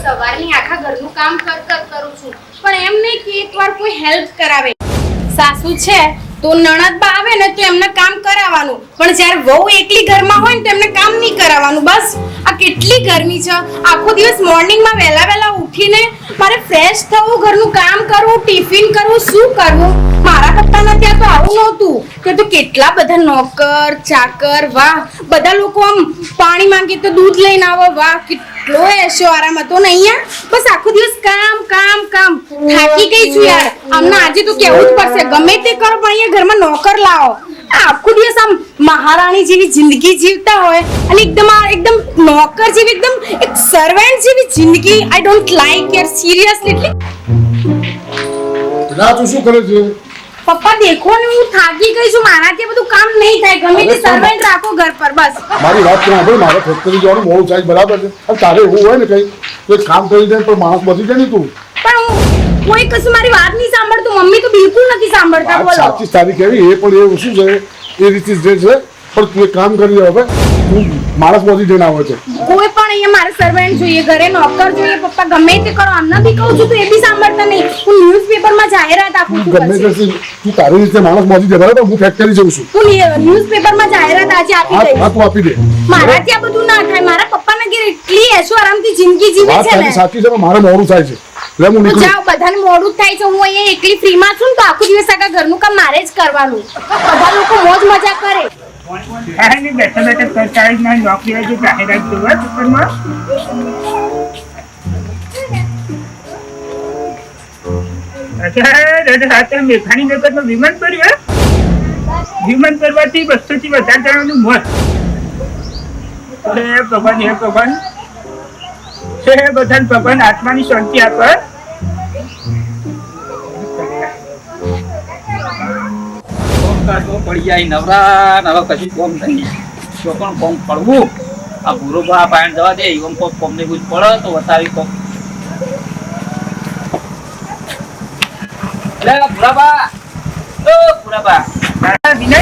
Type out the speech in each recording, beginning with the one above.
સવારની આખા ઘરનું કામ કરું છું, પણ એમ નહીં કે એકવાર કોઈ હેલ્પ કરાવે. સાસુ છે તો નણદ બા આવે ને તો એમને કામ કરાવવાનું, પણ જ્યારે વહુ એકલી ઘરમાં હોય ને તો એમને કામ નહીં કરાવવાનું. બસ આ કેટલી ગરમી છે, આખો દિવસ મોર્નિંગમાં વહેલા ઉઠીને મારે ફ્રેશ થવું, ઘરનું કામ કરવું, ટિફિન કરવું, શું કરવું. મારા પપ્પાના ત્યાં તો આવું નહોતું. ત્યાં તો કેટલા બધા નોકર ચાકર, વાહ, બધા લોકો આમ પાણી માંગે તો દૂધ લઈને આવો, વાહ, કેટલો એશો આરામ હતો ને. અહીંયા બસ આખો દિવસ કામ કામ કામ, થાકી ગઈ છું યાર. અમને આજે તો કેવું જ પડશે, ગમે તે કરો પણ અહીંયા ઘરમાં નોકર લાવો. આખો દિવસ આમ મહારાણી જેવી જિંદગી જીવતા હોય અને એકદમ નોકર જેવી, એકદમ એક સર્વન્ટ જેવી જિંદગી. આઈ ડોન્ટ લાઈક યાર, સિરિયસલી. તું શું કરે છે? પપ્પા દેખો ને, હું થાકી ગઈ છું, મારાથી બધું કામ નહીં થાય. ગમે તે સર્વન્ટ રાખો ઘર પર, બસ. મારી વાત સાંભળ, મારે ફેક્ટરી જવાનું મોડું થાય, બરાબર છે. અને તારે એવું હોય ને કઈ તો એક કામ કરી દે તો માણસ બચી જાય ને. તું પણ કોઈ કશું મારી વાત નહીં સાંભળતું. મમ્મી તો બિલકુલ નથી સાંભળતા. બોલો. સાચી તારીખ એવી, એ પણ એ શું છે, એ રીતે જ છે. પણ તું એક કામ કરી દે, હવે તું માણસ બચી જઈને આવે છે. કોઈ પણ અહીંયા મારે સર્વન્ટ જોઈએ, ઘરે નોકર જોઈએ. પપ્પા ગમે તે કરો, અમને બી કહું છું તો એ બી સાંભળતા નહીં. હું ન્યૂઝપેપરમાં જાહેરાત આપું છું. ગમે તે તું તારી રીતે માણસ બચી જાય, બરાબર? હું ફેક્ટરી જઉં છું. હું ન્યૂઝપેપરમાં જાહેરાત આજે આપી દઈશ. હા, તું આપી દે. મારાથી આ બધું ના થાય. મારા પપ્પાના ઘરે એટલી એશો આરામથી જિંદગી જીવે છે ને. સાચી છે, મારે મોડું થાય છે. જાઓ, બધાને મોડું જ થાય છે. હું અહીંયા એકલી ફ્રીમાં છું ને તો આખો દિવસ આખા ઘરનું કામ મારે જ કરવાનું. બધા લોકો મોજ મજા કરે. બેઠા સરકારી નોકરીઓ જે જાહેરાત જોવા પેપરમાં મેઘાણી નગરમાં વિમાન પડ્યું. વિમાન કરવાથી 200 થી વધારે જણાનું મોત. ભગવાન હે ભગવાન, હે બધાને ભગવાન આત્માની શાંતિ આપે. પડી જાય નવરા નવા કશું કોમ નહીં. તો પણ કોમ પડવું આ ભૂરો બા પાણી જવા દે. એમ કોમ ને કુછ પડે તો વસાવી કોમ. એટલે ભૂરાબા, ઓ ભૂરાબા, વિનય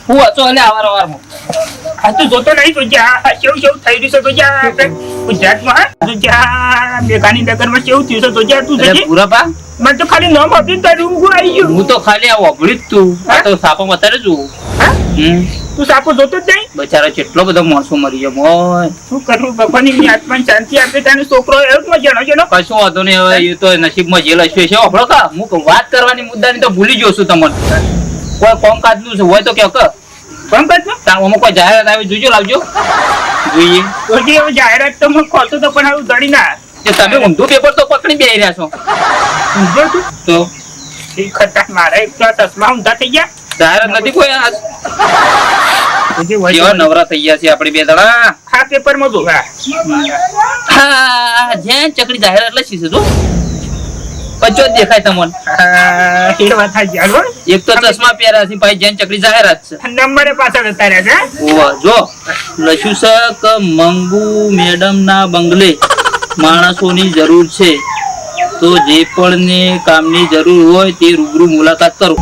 હું હતો એટલે અવારવારમાં. આ તું જોતો નહીં તો જ્યાં કેવું કેવું થઈ રહ્યું છે, તો જ્યાં ગુજરાતમાં તો જ્યાં મેઘાણી નગરમાં કેવું થયું છે, તો જ્યાં તું જજે. ભૂરાબા, મને તો ખાલી નામ આપીને તારું ઊંઘું આવી ગયું. હું તો ખાલી આ વાપરી જ તું. આ તો સાપો મતારે છું. તું સાપો જોતો જ નહીં? બચારો કેટલો બધો માણસો મરી ગયો. મોય શું કરવું, ભગવાનની આત્માને શાંતિ આપે. તારો છોકરો એવું જણો કશું વાંધો નહીં. હવે એ તો નસીબમાં જે લખ્યું છે. આપણો કા હું વાત કરવાની મુદ્દાની તો ભૂલી ગયો છું. તમને કોઈ કામકાજ નું હોય તો કે કોમ કરજો. આમાં કોઈ જાહેરાત આવી જોજો, લાવજો જોઈએ. તો જે હવે જાહેરાત તો હું ખોલતો તો પણ આવું દડી ના. તમે ઊંધું પેપર તો પકડી બેહી રહ્યા છો. ઊંધો તું તો એ ખતર મારા એક ચશ્મા ઊંધા થઈ ગયા. જાહેરાત નથી કોઈ આજ. જે હોય કેવા નવરા થઈ ગયા છે આપણે બે જણા. આ પેપરમાં જોવા હા, જેન ચકડી જાહેરાત લખી છે. તો પચો દેખાય તમને. એ વાત થાય ચાલો. એક તો ચશ્મા પહેર્યા છે, ભાઈ જેન ચકડી જાહેરાત છે. નંબરે પાછા જતા રહ્યા છે. ઓવા જો લખ્યું છે કે મંગુ મેડમ ના બંગલે માણસોની જરૂર છે, તો જે પણ ને કામની જરૂર હોય તે રૂબરૂ મુલાકાત કરો.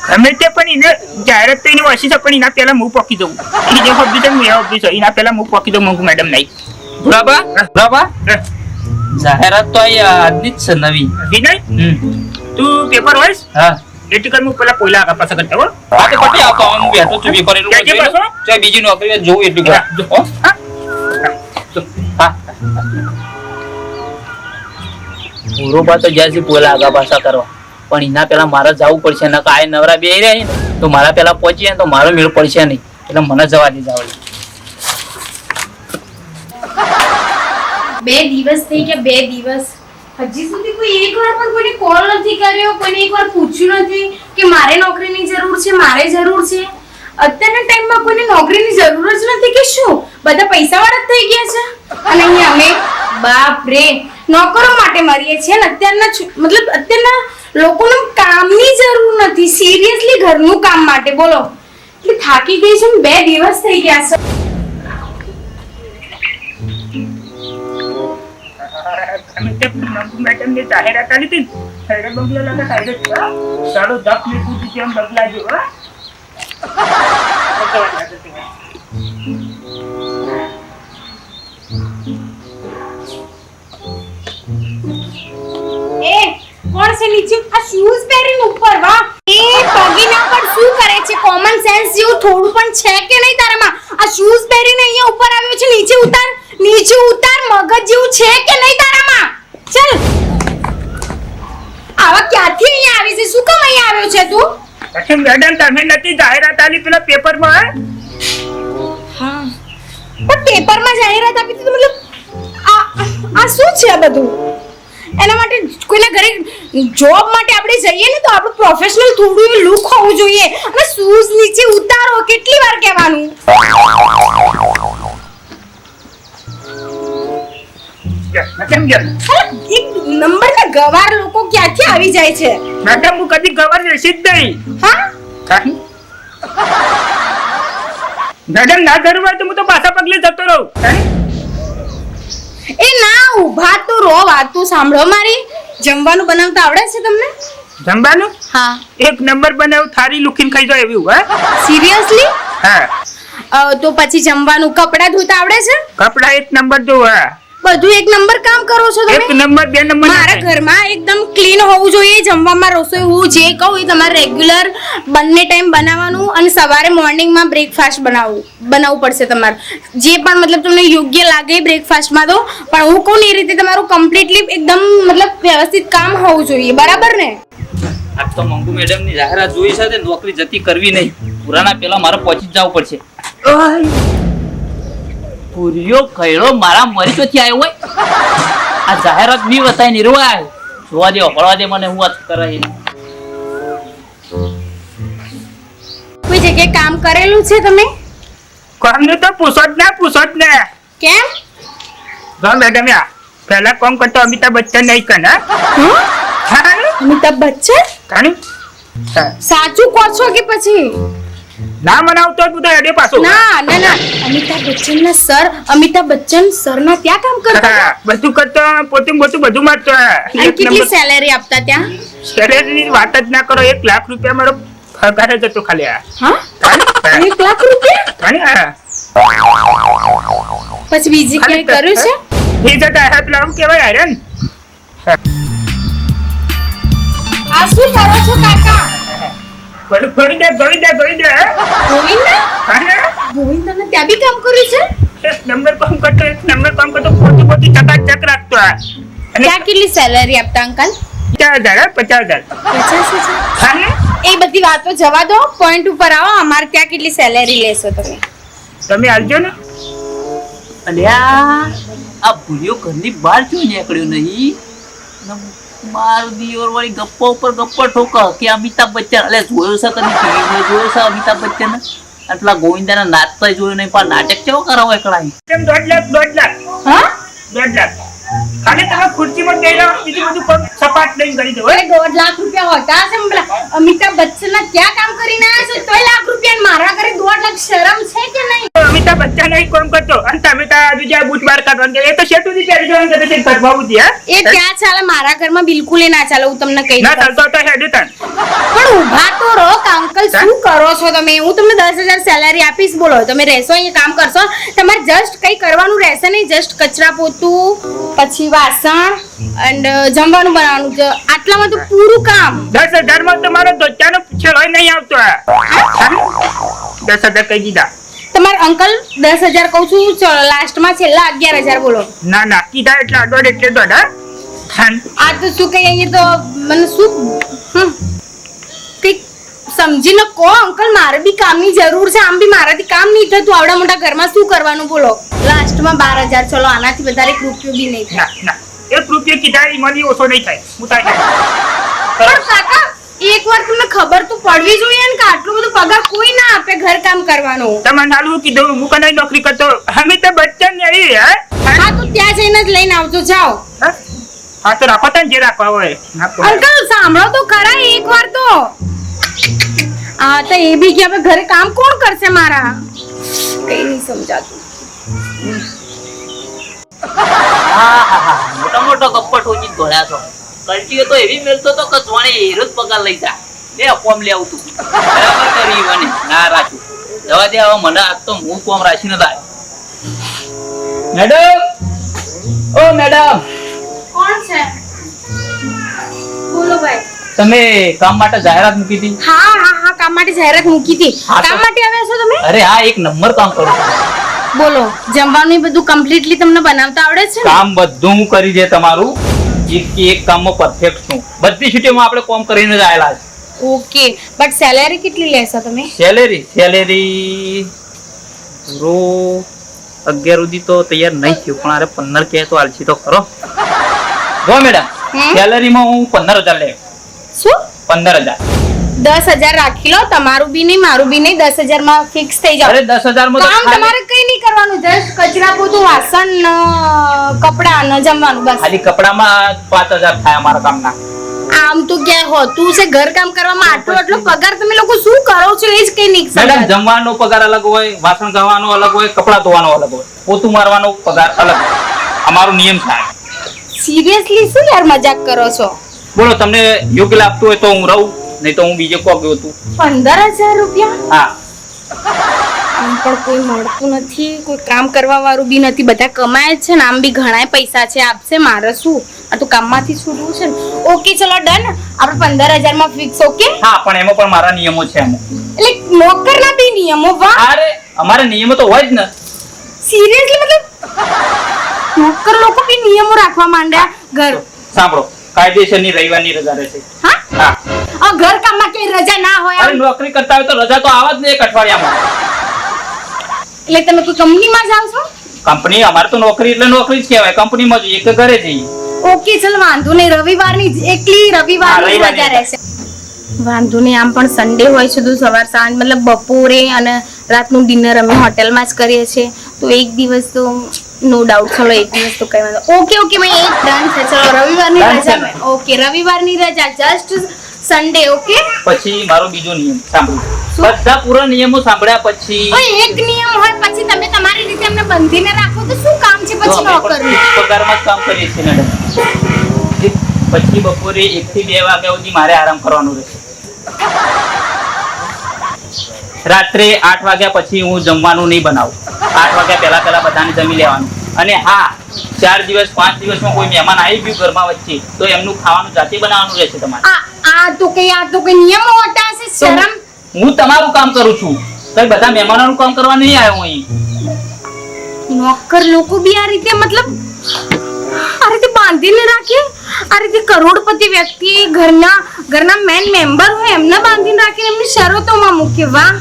ગમે તે પણ એને જાહેરાત તો એને વાંચી છે, પણ એના પહેલા હું પોકી દઉં. એની જે ઓફિસ છે મેં ઓફિસ એના પહેલા હું પોકી દઉં. મંગુ મેડમ નહીં. બરાબર. જાહેરાત તો આજની જ છે, નવી. વિનય તું પેપર વાંચ. હા, એટલે કર હું પેલા કોઈલા આગળ પાછા કરતા હો. હા તો પછી આવતો હું બેઠો છું પેપર એટલું ક્યાં છે પાછો? ચાલ બીજી નોકરી જોઉં એટલું કર. હો? હા, પૂરો બા તો જ્યાં પોલા આગા પાછા કરવા, પણ એના પેલા મારે જવું પડશે. ને કાંઈ નવરા બે રહે ને તો મારા પેલા પહોંચીએ તો મારો મેળ પડશે નહીં. એટલે મને જવા દે જવા. 2 દિવસ થઈ ગયા, 2 દિવસ હજી સુધી કોઈ એકવાર પણ કોઈને કોલ નથી કર્યો, કોઈને એકવાર પૂછ્યું નથી કે મારે નોકરીની જરૂર છે, મારે જરૂર છે. અત્યારના ટાઈમમાં કોઈને નોકરીની જરૂર જ નથી કે શું? બધા પૈસાવાળા જ થઈ ગયા છે. અને અહીંયા અમે બાપ રે નોકરો માટે મરીએ છીએ. અને અત્યારના લોકોને કામની જરૂર નથી, સિરિયસલી ઘરનું કામ માટે. બોલો, એટલે થાકી ગઈ છું. 2 દિવસ થઈ ગયા છે. મેડમ ને જાહેરાત આવી હતી. બંગલા લાગે સાડો 10 મિનિટ સુધી જેમ બદલા જો. એ કોણ છે નીચે? આ શૂઝ પહેરીને ઉપર વાહ. એ પગીના પર શું કરે છે? કોમન સેન્સ જેવું થોડું પણ છે કે નહીં તારામાં? આ શૂઝ પહેરીને અહીંયા ઉપર આવ્યો છે. નીચે ઉતાર, નીચે ઉતાર. મગજ જેવું છે કે નહીં તારામાં? ચલ. આવા ક્યાંથી અહીંયા આવી છે? શું કામ અહીંયા આવ્યો છે તું? પછી મેડમ તમે નથી જાહેરાત આલી પેલા પેપરમાં? હા, પણ પેપરમાં જાહેરાત આપી હતી તો મતલબ આ શું છે આ બધું? એના માટે કોઈના ઘરે જોબ માટે આપણે જઈએ ને તો આપણું પ્રોફેશનલ થોડું એવું લુક હોવું જોઈએ. અને શૂઝ નીચે ઉતારો કેટલી વાર કહેવાનું? કેમ કેમ એક નંબરના ગવાર લોકો ક્યાંથી આવી જાય છે? મેડમ હું કદી ગવર વેચી જ નહીં. હા, મેડમ ના કરવું હોય તો હું તો પાછા પગલે જતો રહું. એ ના, ઊભા તો રહો. વાત તો સાંભળો મારી. જમવાનું બનાવતા આવડે છે તમને? જમવાનું હા. એક નંબર બનાવું, થારી લુકીને ખાઈ જાય એવું. હા સિરિયસલી? હા. તો પછી જમવાનું, કપડાં ધોતા આવડે છે? કપડા એક નંબર જો. હા, બધું એક નંબર કામ કરો છો એક તમે? નંબર બે નંબર. મારા ઘરમાં એકદમ ક્લીન હોવું જોઈએ. જમવામાં રસોઈ હું જે કહું એ તમારે રેગ્યુલર બંને ટાઈમ બનાવવાનું. અને સવારે મોર્નિંગમાં બ્રેકફાસ્ટ બનાવવું પડશે તમારે. જે પણ મતલબ તમને યોગ્ય લાગે બ્રેકફાસ્ટમાં દો. પણ હું કહું ને એ રીતે તમારું કમ્પ્લીટલી એકદમ મતલબ વ્યવસ્થિત કામ હોવું જોઈએ. બરાબર ને? આજ તો મંગુ મેડમ ની જાહેરાત જોઈ છે તે નોકરી જતી કરવી નહીં. પુરાના પેલા મારે પહોંચી જ જવું પડશે. પૂર્યો કયડો મારા મરી તો થી આવ્યો હોય. આ જાહેરાત બી બતાય ની રોવાય. જોવા દે, હળવા દે મને. હું વાત કરે કોઈ જગ્યાએ કામ કરેલું છે તમે? કામનું તો પૂછો જ ને. કેમ? જો મેડમ પહેલા કામ કરતો અમિતાભ બચ્ચન નહીં કને. હા, અમિતાભ બચ્ચન? કાણી સાચું કહો છો કે પછી? ના મનાવતો તું તો હેડે પાછો. ના. અમિતાભ બચ્ચન ના સર, અમિતાભ બચ્ચન સર ના ત્યાં કામ કરતા? હા, બધું કરતો, પોતે બધું મારતો. અને કેટલી સેલેરી આપતા ત્યાં? શરીરની વાત જ ના કરો. 1 લાખ રૂપિયા મારો પગાર જ હતો ખાલી. હા, 1 લાખ રૂપિયા? પછી બીજી કઈ કર્યું છે? એ જતા હે પેલા આમ કહેવાય આર્યન. આ શું કરો છો કાકા? બધું ગોળી દે. ગોવિંદ? ગોવિંદને ત્યાં બી કામ કર્યું છે? એક નંબર કામ કરતો, પોતી ચકાચક રાખતો. અને ત્યાં કેટલી સેલેરી આપતા અંકલ? 50,000. 50,000? હા ને? એ બધી વાતો જવા દો, પોઈન્ટ ઉપર આવો. અમારે ત્યાં કેટલી સેલેરી લેશો તમે? તમે આવજો ને. અલ્યા આ ભૂલ્યો ઘરની બહાર જો નીકળ્યો નહીં. મારું દિયોર વાળી ગપ્પા ઉપર ગપ્પા ઠોકા કે અમિતાભ બચ્ચન. અલે જોયો છે કદી ટીવીમાં જોયો છે અમિતાભ બચ્ચન? આટલા ગોવિંદાના નાચતા જોયો નહીં. પણ નાટક કેવો કરાવો એકલાય? કેમ 1.5 લાખ? હા, 1.5 લાખ. ખાલી તમે ખુરશીમાં બેહી રહો, બીજું બધું પગ સપાટ લઈને કરી દો. 1.5 લાખ રૂપિયા હોતા હશે. પેલા અમિતાભ બચ્ચન ના ત્યાં કામ કરીને આવ્યા છો તોય લાખ રૂપિયા? મારા ઘરે 1.5 લાખ શરમ છે કે નહીં? અમિતાભ બચ્ચન નહીં કામ કરતો અને તમે તો બીજા બૂટ બાર કાઢવાનું. એ તો શેતુથી પહેરી જવાનું કરે છે ગરબાઉથી. એ ત્યાં ચાલે, મારા ઘરમાં બિલકુલ એ ના ચાલે. હું તમને કહી ના દઉં. ચાલતો તો હેડે તન. પણ ઊભા તો રહો અંકલ. શું કરો છો તમે? હું તમને 10,000 સેલેરી આપીશ. બોલો, તમે રહેશો અહીંયા કામ કરશો? તમારે જસ્ટ કઈ કરવાનું રહેશે નહીં. જસ્ટ કચરા પોતું, પછી વાસણ એન્ડ જમવાનું બનાવવાનું. આટલામાં તો પૂરું કામ. 10,000 માં તમારો ધોતિયાનો છેડો નહીં આવતો. 10,000 કહી દીધા. તમારા અંકલ 10,000 કહું છું. ચલો લાસ્ટમાં છેલ્લા 11,000 બોલો. ના કીધા એટલે દોઢ એટલે દોઢ. આ તો શું કઈ અહીંયા તો મને શું કઈક સમજીને કહો અંકલ. મારે બી કામની જરૂર છે. આમ બી મારાથી કામ નહીં થતું. આવડા મોટા ઘરમાં શું કરવાનું બોલો? લાસ્ટમાં 12,000. ચલો આનાથી વધારે 1 રૂપિયો બી નહીં થાય. ના 1 રૂપિયા કીધા એમાંથી ઓછો નહીં થાય. હું થાય પણ કાકા એકવાર તમને ખબર તો પડવી જોઈએ ને કે આટલું બધું પગાર કોઈ ના આપે ઘર કામ કરવાનો. તમે નાલું કીધું હું કઈ નોકરી કરતો. અમે તો બચ્ચન નહીં. હા તો ત્યાં જઈને જ લઈને આવજો. જાઓ. હા તો રાખો તને જે રાખવા હોય. અંકલ સાંભળો તો ખરા એકવાર તો. હા તો એ બી કે હવે ઘરે કામ કોણ કરશે મારા? કઈ નહીં સમજાતું. મોટો ગપ્પા ઠોકી ધોળ્યા છો. કલ્ટીઓ તો એવી મેળતો તો કે જોણે હીરો જ પગાર લઈ જા. લે કોમ લે આવતું. બરાબર કરી મને ના રાખું. જવા દે હવે મને આજ તો હું કોમ રાખીને લાય. મેડમ ઓ મેડમ, કોણ છે? બોલો ભાઈ. તમે કામ માટે જાહેરાત મૂકી હતી? હા હા હા, કામ માટે જાહેરાત મૂકી હતી. હા, તો- કામ માટે આવ્યા છો તમે? અરે હા, એક નંબર કામ કરું છું. બોલો, જમવાનું એ બધું કમ્પ્લીટલી તમને બનાવતા આવડે છે ને? કામ બધું હું કરી દે તમારું. એક કામમાં પરફેક્ટ છું. બધી સિટીમાં આપણે કામ કરીને જ આયેલા છે. ઓકે, બટ સેલેરી કેટલી લેશો તમે? સેલેરી પૂરો 11 સુધી તો તૈયાર નહીં થયું, પણ અરે 15 કહે તો આલસી તો ખરો. જો મેડમ, હમ? સેલેરીમાં હું 15,000 લે. શું? 15,000. 10,000 રાખી લો, તમારું બી નહીં મારું બી નહીં, 10,000 માં ફિક્સ થઈ જાવ. અરે 10,000 માં તો કામ ખાલી- તમારે કઈ નહીં કરવાનું, જસ્ટ કચરા પોતું, વાસણ ને કપડા ને જમવાનું બસ. ખાલી કપડામાં 5,000 થાય અમારા કામના. આમ તો ક્યાં હોતું છે ઘર કામ કરવામાં આટલો પગાર તમે લોકો શું કરો છો એ જ કઈ નહીં મેડમ, સમજાતું. જમવાનો પગાર અલગ હોય, વાસણ ધોવાનો અલગ હોય, કપડા ધોવાનો અલગ હોય, પોતું મારવાનો પગાર અલગ હોય. અમારો નિયમ થાય. સિરિયસલી શું યાર મજાક કરો છો? બોલો, તમને યોગ્ય લાગતું હોય તો હું રહું, નહીં તો હું બીજે કોક ગયો હતું. 15,000 રૂપિયા? હા, આમ પણ કોઈ મળતું નથી, કોઈ કામ કરવા વાળું બી નથી, બધા કમાય જ છે ને, આમ બી ઘણાય પૈસા છે, આપશે મારે શું? આ તો કામમાંથી છૂટવું છે ને. ઓકે ચલો ડન, આપણે 15,000 માં ફિક્સ. ઓકે, હા, પણ એમાં પણ મારા નિયમો છે અમુક. એટલે નોકરના બી નિયમો? વાહ, અરે અમારે નિયમો તો હોય જ ને. સિરિયસલી મતલબ નોકર લોકો બી નિયમો રાખવા માંડ્યા ઘર? સાંભળો, કાયદેસરની રવિવારની રજા રહેશે. હા, હા, આ ઘર કામમાં કઈ રજા ના હોય અરે આમ? નોકરી કરતા હોય તો રજા તો આવા જ ને એક અઠવાડિયામાં. એટલે તમે કોઈ કંપનીમાં જાવ છો? કંપની, અમારે તો નોકરી એટલે નોકરી જ કહેવાય. કંપનીમાં જઈએ કે ઘરે જઈએ. ઓકે ચલ વાંધો નહીં, રવિવારની એકલી રવિવારની જ રવિવારની રજા રહેશે. વાંધો નહીં, આમ પણ સન્ડે હોય છે તો સવાર સાંજ મતલબ બપોરે અને રાતનું ડિનર અમે હોટેલમાં જ કરીએ છીએ, તો એક દિવસ તો નો ડાઉટ. ચલો એક દિવસ તો કઈ વાંધો. ઓકે ઓકે મેં એક ડન છે. ચલો રવિવારની Done છે રજા. ને? ઓકે, રવિવારની રજા, જસ્ટ સન્ડે. ઓકે, પછી મારો બીજો નિયમ સાંભળો. શું? બધા પૂરા નિયમો સાંભળ્યા પછી ઓય એક નિયમ હોય પછી તમે તમારી રીતે અમને બંધીને રાખો તો શું કામ છે તો પછી અમે પણ નોકરનું? ફિક્સ પગારમાં જ કામ કરીએ છીએ મેડમ. પછી બપોરે 1 થી 2 વાગ્યા સુધી મારે આરામ કરવાનો રહેશે. રાત્રે 8 વાગ્યા પછી હું જમવાનું નહીં બનાવું. 8 વાગ્યા પહેલા બધાને જમી લેવાનું. અને હા, 4 દિવસ 5 દિવસમાં કોઈ મહેમાન આવી ગયું ઘરમાં વચ્ચે તો એમનું ખાવાનું જાતે બનાવવાનું રહેશે તમારે. આ તો કઈ નિયમો હોતા હશે, શરમ. હું તમારું કામ કરું છું, કઈ બધા મહેમાનોનું કામ કરવા નહીં આવ્યો હું અહીં. નોકર લોકો બી આ રીતે મતલબ આ રીતે બાંધીને રાખે? આ રીતે કરોડપતિ વ્યક્તિ ઘરના મેન મેમ્બર હોય એમને બાંધીને રાખીને એમની શરતોમાં મૂકે? વાહ.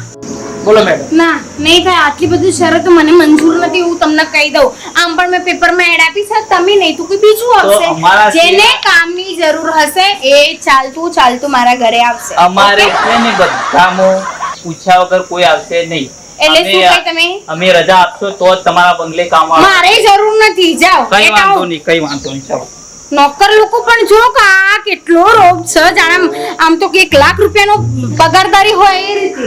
બોલો મેડમ. ના, નહીં થાય, આટલી બધી શરતો મને મંજૂર નથી, હું તમને કહી દઉં. આમ પણ મેં પેપરમાં એડ આપી છે, તમે નહીં તો કોઈ બીજું આવશે અમારા જેને કામની જરૂર હશે એ ચાલતું મારા ઘરે આવશે. અમારે Okay? છે ને બધામાં પૂછ્યા વગર કોઈ આવશે નહીં. એટલે શું અમે- કહી તમે? અમે રજા આપશો તો જ તમારા બંગલે કામ આવશે. મારે જરૂર નથી, જાઓ. કઈ Get વાંધો out. નહીં, કઈ વાંધો નહીં, ચાલો. નોકર લોકો પણ જો કે આ કેટલો રોગ છે, જાણે આમ તો 1 લાખ રૂપિયાનો પગારદારી હોય એ રીતે.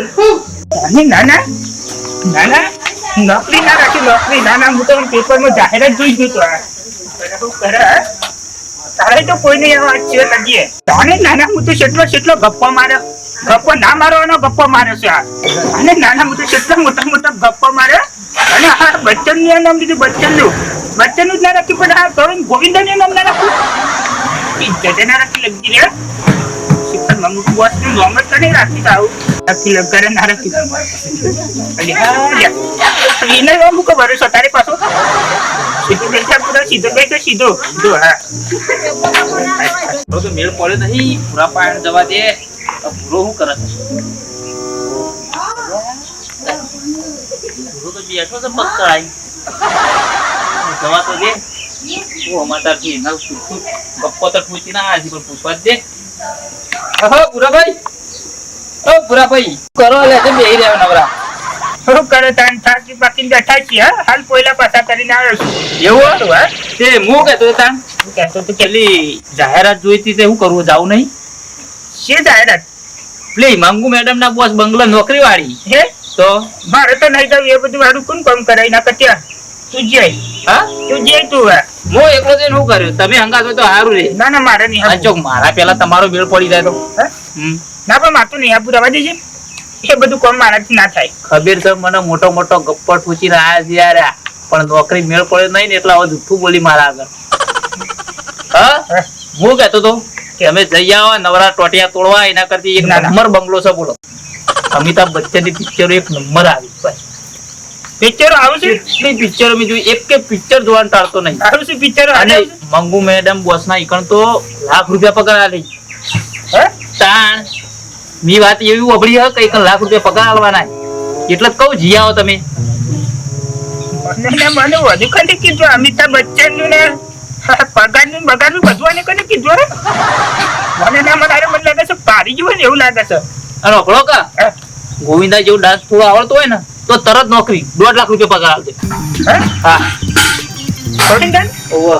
નાના નોકરી ના રાખી, નોકરી ના હું તો પેપરમાં જાહેરાત જોઈ ગયો તો શું કરે તારે તો કોઈ નહીં એવા છે લગીએ તાને નાના હું તો કેટલો ગપ્પો માર્યો, ગપ્પો ના મારવાનો ગપ્પો માર્યો છે આ. અને નાના હું તો કેટલા મોટા ગપ્પો માર્યો. અને આ બચ્ચનનું નામ લીધું, બચ્ચનનું જ ના રાખી, પણ આ ગોવિંદનું નામ ના રાખ્યું. ઇજ્જત ના રાખી લગી રે શિખર મમ્મી બોસ નું નામ જ તો નહીં રાખી તો આવું રાખી ઘરે ના રાખી. અને એને અમુક ભરોસો તારી પાછો સીધો બેઠા પૂરા સીધો જો હા તો મેળ પડ્યો નહીં, પૂરા પાયણ જવા દે. પૂરો શું કરે છે? પૂરો તો બેઠો છે પગ ચડાઈ. જવા તો દે. અમારથી એના પૂછું ગપ્પો તો પૂછી ના હજી પણ પૂછવા જ દે. પૂરાભાઈ કરો લે છે બેહી રહ્યો નવરા. શું કરે તાન થાકી બાકી બેઠા છીએ હાલ પોયલા પાછા કરીને આવ્યો છું. એવું હતું હા તે હું કહેતો તાણ શું કહેતો તું કે પેલી જાહેરાત જોઈતી તે શું કરવું, જાવું નહીં? છે જાહેરાત પેલી મંગુ મેડમ ના બોસ બંગલો નોકરી વાળી હે તો મારે તો નહીં જવું એ બધું મારું કોણ કામ કરાય ના કત્યા તું જઈ હા તું હા હું એકલો જઈને શું કર્યું? તમે હંગાત હોય તો સારું રે. ના ના મારે નહીં આ આપવું. ચોક મારા પેલા તમારો મેળ પડી જાય તો હે? હમ. ના પણ માતું નહીં આપવું રવા દેજે એ બધું કામ મારાથી ના થાય. ખબર છે મને મોટો ગપ્પટ પૂછીને આયા છે યાર, પણ નોકરી મેળ પડ્યો નહીં ને એટલે હવે જુઠ્ઠું બોલી મારા આગળ. હા હું કહેતો તો કે અમે જઈ આવા નવરા ટોટિયા તોડવા એના કરતી એક ના, ના. નંબર બંગલો છે બોલો. અમિતાભ બચ્ચન ની પિક્ચરો એક નંબર આવી ભાઈ. પિક્ચરો આવું છે એટલી પિક્ચરો મેં જોઈ, એક કે પિક્ચર જોવાનું ટાળતો નહીં. આવું છે પિક્ચરો અને મંગુ મેડમ બોસ ના ઈકણ તો ₹1,00,000 પગાર આલી. તાણ મી વાત એવી વબડી હ કે ₹1,00,000 પગાર આલવાના. એટલે જ કહું જી આવો તમે. મને વધુ કને કીધું અમિતાભ બચ્ચન નું ને પગાર નું બધું આને કને કીધું રે મને ના મને લાગે છે પાડી ગયું ને એવું લાગે છે. અને ઓળખો કા હે? ગોવિંદા જેવું ડાન્સ થોડો આવડતો હોય ને તો તરત નોકરી ₹2,00,000 પગાર આલતે. હે? હા ગોવિંદન ઓહો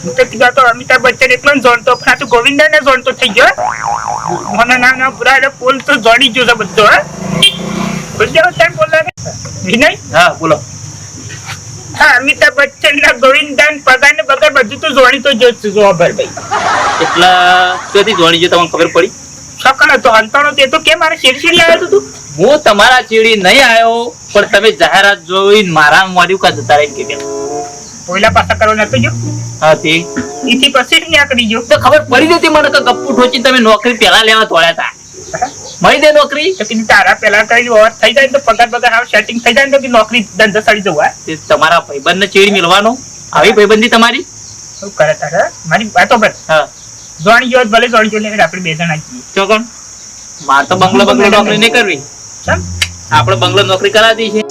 હું તો કીધું તો અમિતાભ બચ્ચન એકલો જ જોડતો પણ આ તો ગોવિંદન ને જોડતો થઈ ગયો. મને ના પૂરા પોલ તો જોડી ગયો છે બધો. બધો ટાઈમ બોલ લાગે વિનય. હા બોલો. હા અમિતાભ બચ્ચન ના ગોવિંદન પગાર ને બગાર બધું તો જોડી તો જો છે જો ભાઈ એટલા ક્યાંથી જોણી છે તમને ખબર પડી? સકલ હતો હંતાણો તે તો કેમ મારે શેરશેરી આવ્યો તું હું તમારા ચેડી નહીં આવ્યો પણ તમે જાહેરાત જોઈને મારા મોડ્યું કા જતા રહી કે કોઈલા પાછા કરવા નતો જો હા તે ઈથી પછી જ નીકળી ગયો. તો ખબર પડી જતી મને કે ગપ્પુ ઠોચી તમે નોકરી પેલા લેવા દોડ્યા હતા. મળી દે નોકરી. તો કીધું તારા પેલા કઈ ઓવર થઈ જાય તો પગાર બગાર હાવ સેટિંગ થઈ જાય ને તો કે નોકરી ધંધા સડી જવા. તે તમારા ભાઈબંધ ને ચેડી મિલવાનો આવી ભાઈબંધી તમારી. શું કરે તારે મારી વાતો પર હા જોણી ગયો ભલે જોણી ગયો એટલે આપણે બે જણા છીએ. ચોકણ માર તો બંગલો નોકરી નહીં કરવી. ચમ આપણે બંગલો નોકરી કરાવી છે.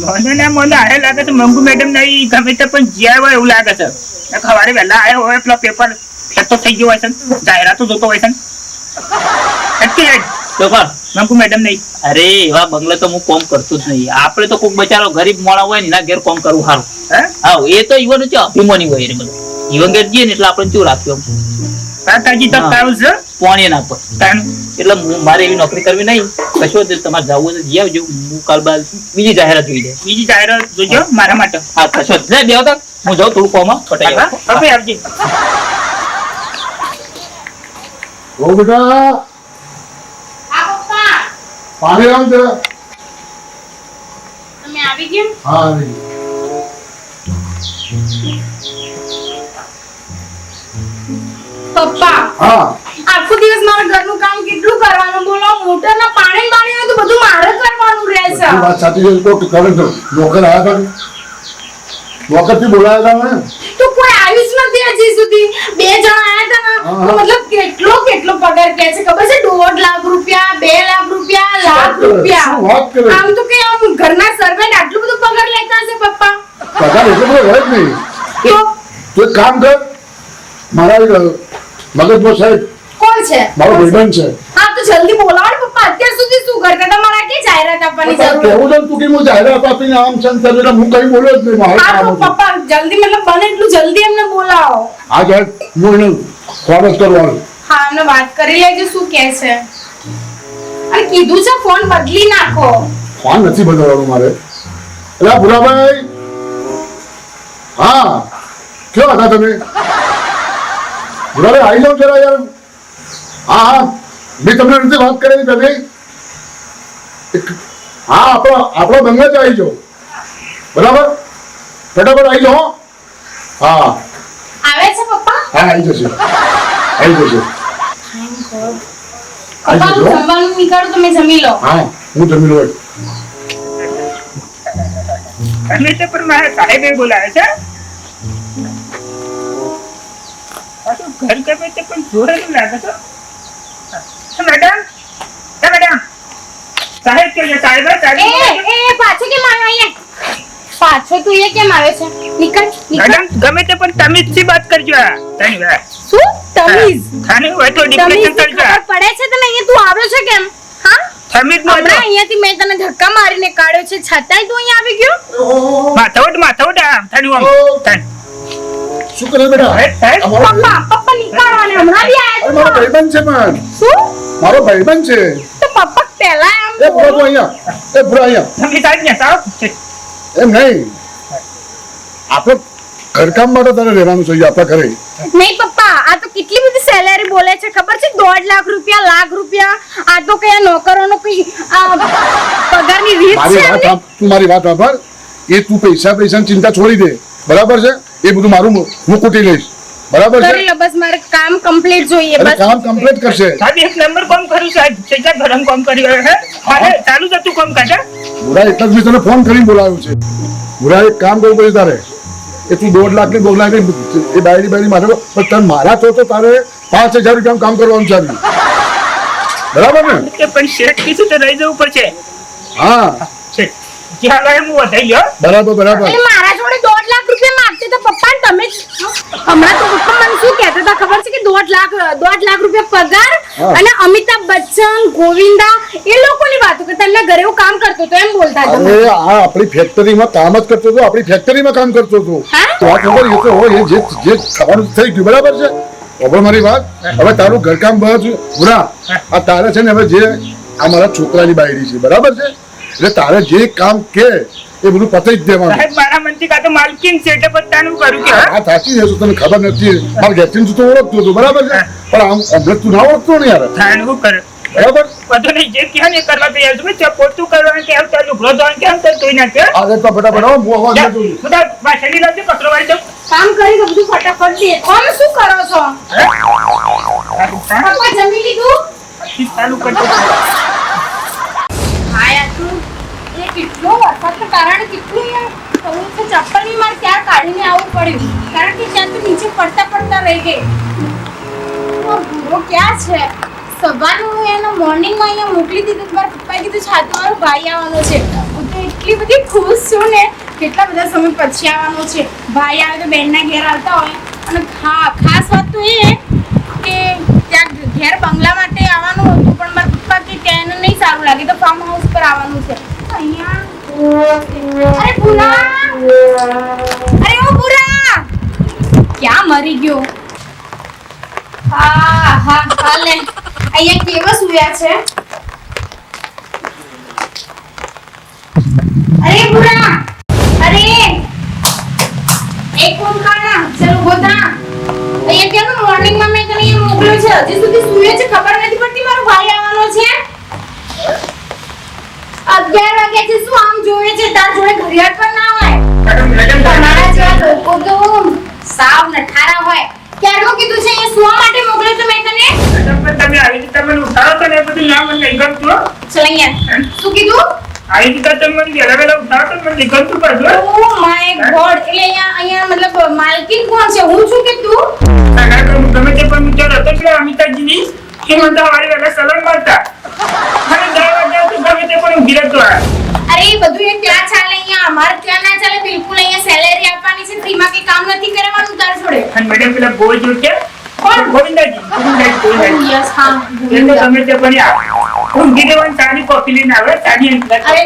મને આયા લાગે છે મંગુ મેડમ નહીં ગમે તે પણ જ્યાં હોય એવું લાગે છે. સવારે વહેલા આવ્યો હોય પેલો પેપર ફેરતો થઈ ગયો હોય છે ને જાહેરાતો જોતો હોય છે ને ચોકણ મંગુ મેડમ નહીં. અરે એવા બંગલે તો હું કોમ કરતો જ નહીં. આપણે તો કોઈક બચારો ગરીબ મોણા હોય ને એના ઘેર કોમ કરવું સારું. હે હા એ તો ઈવન છે અભિમાની હોય બધું. ઈવન ઘેર જઈએ ને એટલે આપણે શું રાખ્યું તાતાજી તો તારું છે પોણી ના પર. તાનું એટલે મારે એવી નોકરી કરવી નહીં. કશો તમારે જવું હોય તો જઈ આવજો. હું કાલ બાદ બીજી જાહેરાત જોઈ જાય. બીજી જાહેરાત જોજો મારા માટે. હા કશો લે બે તક હું જાઉં થોડું કોમાં ફટાઈ આવું. હવે આવજે. ઓ બેટા હા પપ્પા પાણી આવ જરા. તમે આવી ગયા? હા આવી ગયું. પપ્પા હા આખો દિવસ મારા ઘરનું કામ કેટલું કરવાનું બોલો. મોટરના પાણી હોય તો બધું મારે કરવાનું રહે છે. એ વાત સાચી છે. તો કરે તો નોકર આવ્યા હતા નોકર થી બોલાયા હતા મને. તો કોઈ આવ્યું જ નથી હજી સુધી. 2 જણા આયા હતા ને હા. તો મતલબ કેટલો પગાર કહે છે ખબર છે? ₹1,50,000 ₹2,00,000 ₹1,00,000 શું વાત કરે? આમ તો કે આમ ઘરના સર્વન્ટ આટલું બધું પગાર લેતા હશે પપ્પા. પગાર એટલો બધો હોય જ નહીં. તો તું એક કામ કર મારા મગજમાં સાહેબ કોણ છે? મારો ભાઈબંધ છે. હા તો જલ્દી બોલાવો ને પપ્પા. અત્યાર સુધી શું કરતા હતા? મારા કે જાહેરાત આપવાની તારે જરૂર. કહેવું છે ને તું કે હું જાહેરાત આપીને આમ છે ને તેમ એટલે હું કઈ બોલ્યો જ નહીં. મારે હા કામ તો હતું. પપ્પા જલ્દી મતલબ બને એટલું જલ્દી એમને બોલાવો. આ જાય હું એને ફોન જ કરવાનો. હા એમને વાત કરી લેજો શું કહે છે. અને કીધું છે ફોન બદલી નાખો. ફોન નથી બદલવાનો મારે. એટલે આ ભુરાભાઈ હા કેવા હતા તમે? ભુરાભાઈ આવી જાઓ જરા યાર. હા હા મેં તમને નથી વાત કરેલી તમે. હા આપણો બંગલે જ આવી જાઓ. બરાબર ફટાફટ આવી જાઓ. હા આવે છે પપ્પા? હા આવી જશે આવી જશે. પપ્પા હું જમવાનું નીકળું તમે જમી લો. હા હું જમી લઉં. અને તે પણ મારા સાહેબે બોલાવે છે. પાછું ઘર ગમે તે પણ જોરેલું લાગે છે. મેડમ સાહેબ કે છે? સાહેબ પાછો કેમ આવ્યો અહીંયા? પાછો તું એ કેમ આવે છે? નીકળ નીકળ. મેડમ ગમે તે પણ તમીજ થી વાત કરજો. તની વાત શું તમીઝ? ખાને હોય તો તમીઝ ડિપ્રેશન ની કરજો. ખબર પડે છે તને? અહીંયા તું આવ્યો છે કેમ? હા તમીજ નો હમણાં અહીંયાથી મેં તને ધક્કા મારીને કાઢ્યો છે છતાંય તું અહીંયા આવી ગયો? માથાવટ આમ થયું આમ તન શું કરે બેટા? સાહેબ પપ્પા નીકળો અને હમણાં બી અરે આવ્યા મારો છો. ભાઈબંધ છે પણ શું? મારો ભાઈબંધ છે. તો પપ્પા પહેલા આમ એ ભૂરા તું અહીંયા એ ભૂરા અહીંયા તમે સાહેબ ને સાહેબ એમ નહીં આપણે ઘરકામ માટે તારે રહેવાનું છે આપણા ઘરે. નહીં પપ્પા આ તો કેટલી બધી સેલેરી બોલે છે ખબર છે? ₹1,50,000 ₹1,00,000. આ તો કયા નોકરોનો કઈ પગારની રીત મારી છે વાત એમની? તું મારી વાત સાંભળ. એ તું પૈસાની ચિંતા છોડી દે બરાબર છે. એ બધું મારું હું કૂટી લઈશ. બરાબર છે? કરી લો બસ, મારે કામ કમ્પ્લીટ જોઈએ અને બસ. કામ કમ્પ્લીટ કરશે. સાહેબ એક નંબર કામ કર્યું સાહેબ, કેટલા ગરમ કામ કર્યું હે મારે ચાલુ જ હતું કામ કાઢે. ભૂરા એટલે જ મેં તને ફોન કરીને બોલાવ્યો છે. ભૂરા એક કામ કરવું પડે તારે, એ તું 2 લાખ ની 2 લાખ ની એ બાયડી મારે, પણ તારે મારા તો તારે 5,000 રૂપિયા કામ કરવાનું છે. બરાબર ને? કે પણ શેઠ કીધું તો રહી જવું પડશે. હા શેઠ જ્યાં લાગે હું વધાઈ ગયો. બરાબર. એટલે મારા જોડે 1.5 લાખ રૂપિયા માંગતે તો પપ્પા ને તમે જ હમણાં તો પપ્પા મને શું કહેતા હતા ખબર છે કે 1.5 લાખ રૂપિયા પગાર હા. અને અમિતાભ બચ્ચન, ગોવિંદા એ લોકોની વાતો કરતા, એમના ઘરે હું કામ કરતો હતો એમ બોલતા હતા. અરે આ આપણી ફેક્ટરીમાં કામ જ કરતો હતો, આપણી ફેક્ટરીમાં કામ કરતો હતો. હા? તો આ ખબર એ તો હોય, જે થવાનું થઈ ગયું. બરાબર છે? હવે મારી વાત, હવે તારું ઘરકામ બધું પૂરા આ તારે છે ને, હવે જે આ મારા છોકરાની બાયડી છે, બરાબર છે, એટલે તારે જે કામ કે એ બધું પતાઈ જ દેવાનું. સાહેબ મારા મનથી કાં તો માલકીન છે એટલે બધાનું કર્યું કે આ સાચી છે, તને ખબર નથી. મારા ઘેરથી તો ઓળખતો હતો, બરાબર છે, પણ આમ હમણાં તું ના ઓળખતો ને યાર. થાય શું કરે બરાબર? બધું નહીં જે કહે ને એ કરવા તૈયાર છું. ચા પોતું કરવાનું કે આવતા લુગડો ધોવાનું કે આવતા ધોઈ નાખે. આજે તો ફટાફટ આવો, હું અવાજ જા, નથી જોઈ. બધા વાસણી લાવજો, કચરો વાળી દઉં. કામ કરી તો બધું ફટાફટ દે. તમે શું કરો છો? પપ્પા જમી લીધું? પછી ચાલુ કરજો. હા યાર, તું એ કેટલો વરસાદના કારણે કેટલું યાર થયું છે. ચપ્પલ બી મારે ત્યાં કાઢીને આવવું પડ્યું, કારણ કે ત્યાં તો નીચે પડતા રહી ગઈ. આ ભૂરો ક્યાં છે? સવારનું એનો મોર્નિંગમાં અહીંયા મોકલી દીધું. મારા પપ્પાએ કીધું છાતું મારો ભાઈ આવવાનો છે. હું તો એટલી બધી ખુશ છું ને, કેટલા બધા સમય પછી આવવાનો છે. ભાઈ આવે તો બેનના ઘેર આવતા હોય. અને ખાસ વાત તો એ કે ત્યાં ઘેર બંગલા માટે આવવાનું હતું, પણ મારા પપ્પા કે ત્યાં એને નહીં સારું લાગે તો ફાર્મ હાઉસ પર આવવાનું છે. અહીંયા અરે ભૂરા, અરે ઓ ભૂરા, ક્યાં મરી ગયો? હા હાલે અહીંયા કેવા સુયા છે? અરે ભૂરા, અરે એક કોણકાના ચલો ગોતા. અહીંયા કેમ મોર્નિંગમાં મેં તને અહીંયા મોકલ્યો છે, હજી સુધી સુયો છે, ખબર નથી પડતી મારો ભાઈ આવવાનો છે. 11 વાગ્યા છે, શું આમ જોવે છે? તાર જોડે ઘડિયાળ પણ ના હોય. મેડમ તમારા જેવા લોકો તો સાવ નઠારા હોય. ક્યારનું કીધું છે અહીંયા સુવા માટે મોકલ્યો તો મેં તને? તમે આવી રીતે મને ઉઠાડો છો ને એ બધું ના મને નહીં ગમતું હો. ચલ અહીંયા શું કીધું? આવી રીતે તમે મને વહેલા ઉઠાડો તો મને નહીં ગમતું પાછું. ઓ માય ગોડ, એટલે અહીંયા મતલબ માલકીન કોણ છે, હું છું કે તું? ગમે તે પણ વિચાર હતો કે અમિતાજીની એ મને તો વાળી વહેલા સલામ મારતા અને 10 વાગ્યા તો ગમે તે પણ ઊંઘી રહેતો. અરે એ બધું એ ત્યાં ચાલે, અહીંયા અમારે ત્યાં ના ચાલે બિલકુલ. અહીંયા સેલેરી આપવાની છે, ફ્રીમાં કે કામ નથી કરવાનું તાર જોડે. અને મેડમ પેલા બોય જો કે કોણ? ગોવિંદાજી યસ, હા એ તો ગમે તે પણ ઊંઘી દેવાની ચાની કોફી લઈને આવે ચાની અરે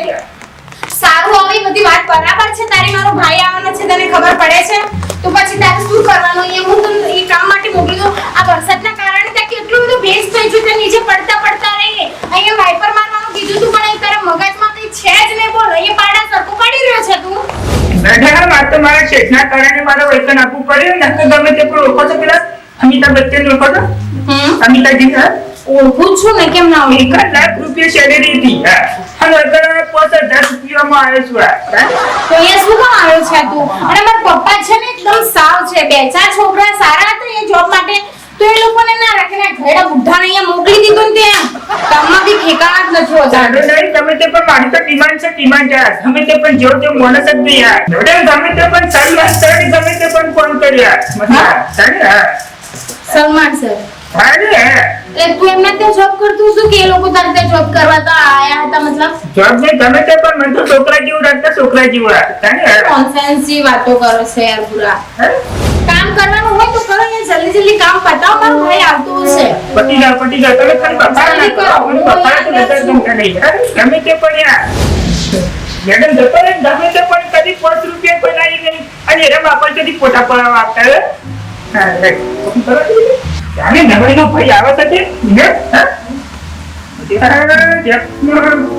સારું, હવે એ બધી વાત બરાબર છે તારી. મારો ભાઈ આવવાનો છે, તને ખબર પડે છે, તો પછી તારે શું કરવાનું? અહીંયા હું તને એ કામ માટે મોકલી દઉં. આ વરસાદના કારણે ત્યાં કેટલું બધું ભેજ થઈ ગયું, ત્યાં નીચે પડતા રહીએ. અહીંયા વાઇપર મારવાનું કીધું તું, પણ અહીં તારા મગજમાં કંઈ છે જ નહીં. બોલ, અહીંયા પાડા સરખું પાડી રહ્યો છે તું. મેડમ આ તો મારા શેઠના કારણે મારે વેતન આપવું પડ્યું ને તો ગમે તે પણ ઓળખો છો પેલા અમિતાભ બચ્ચન ઓળખો છો? અમિતાજી ઓળખું જ છું ને, કેમ ના ઓળખું? 1 લાખ રૂપિયા સેલેરી હતી અને અત્યારે 5,000 રૂપિયામાં આવે છું. તો અહીંયા શું કામ આવ્યો છે તું? અને મારા પપ્પા છે ને એકદમ સાવ છે, 2-4 છોકરા સારા હતા એ જોબ માટે, તો એ લોકોને ના રાખીને ઘેડા બુઢાને અહીંયા મોકલી દીધો ને ત્યાં કામમાં બી ઠેકાણા જ નથી હોતા. ચાલો નહીં, ગમે તે પણ મારી તો ડિમાન્ડ છે, ડિમાન્ડ યાર. ગમે તે પણ જેવો તે માણસ જ નહીં યાર. મેડમ ગમે તે પણ સારી વાત કરે, ગમે તે પણ ફોન કરી યાર. મતલબ સારી હા સલમાન સર, સારી હા એટલે તું એમના ત્યાં જોબ કરતું હતું કે એ લોકો તારે ત્યાં જોબ કરવા તો આયા હતા? મતલબ જોબ નહીં, ગમે તે પણ મને તો છોકરા જેવું રાખતા, છોકરા જેવું સારી હા કોન્ફરન્સ જેવી વાતો કરો છો યાર પૂરા. કામ કરવાનું હોય તો કરો, અહીંયા જલ્દી કામ પતાવો, મારો ભાઈ આવતો હશે. પટી જાઓ તમે ખાલી બફારા ના કરો. મને બફારા તો નજર ગમતા નહીં ગમે તે પણ યાર. મેડમ જતો ને ગમે તે પણ કદી 5 રૂપિયા કોઈ લાવી નહીં અને એના બાપા સુધી પોતા પડાવવા આપતા હે. હા જાણે નવરીનો ભાઈ આવે છે તે ને હા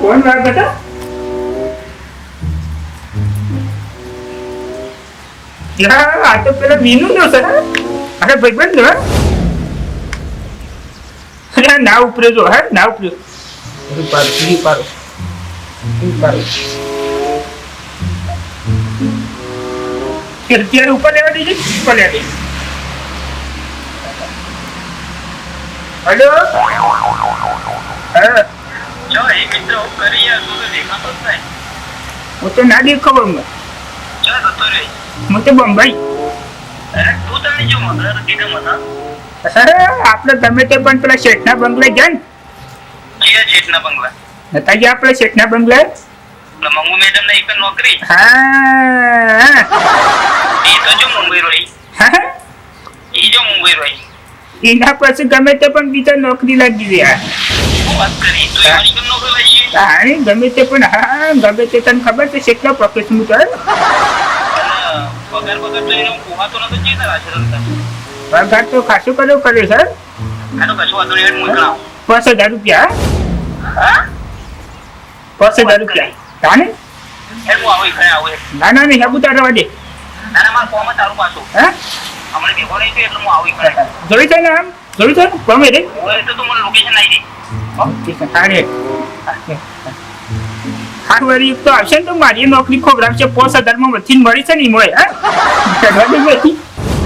ફોન લાગે છે. યાર આ તો પેલા મીનુ નો છે અરે ભાઈબંધ નો અરે ના ઉપરે જો હે ના ઉપરે પારો અત્યારે ઉપર લેવા દીધી ઉપર લેવા દીધી હેલો હા જો એ મિત્ર હું કરી યાર તું તો દેખાતો જ નહીં. હું તો ના દેખ ખબર મને જો જતો રે. હું તો બંબાઈ અરે તું તને જો મગર કીધું મને. આપણે ગમે તે પણ પેલા શેઠના બંગલે ગયા ને કયા જેટના બંગલા? નતા ગયા આપણે શેઠના બંગલે એટલે મંગુ મેડમ ને એક જ નોકરી. હા એ તો જો મુંબઈ રહી. હા એ જો મુંબઈ રહી. એના પછી ગમે તે પણ બીજા નોકરી લાગી ગયા હું વાત કરી તું એની પણ નોકરી લઈ છે. હા ગમે તે પણ હા ગમે તે તને ખબર છે કેટલો પ્રોફેશનલ છે પગાર તો એને પોહાતો નતો જે તારા છે રમતા. પગાર તો ખાસું કર્યો સર આ તો કશું વાંધો નહીં મોકલાવ. 5000 રૂપિયા હા 5000 રૂપિયા તાને એ હું આવું ખરે આવું. ના ના નહીં હેબુ તારા વાડે નાના માર કોમ તારું પાછું હા હમણાં ભેગો નહીં થયો એટલે હું આવું ખરે. જોઈ છે ને આમ જોઈ છે ને ગમે રે હોય તો તું મને લોકેશન આવી દે. તારે હાર વારી એક તો આવશે ને તો મારી નોકરી ખોબરાવશે 5000 માં મથીન મળી છે ને મળે હા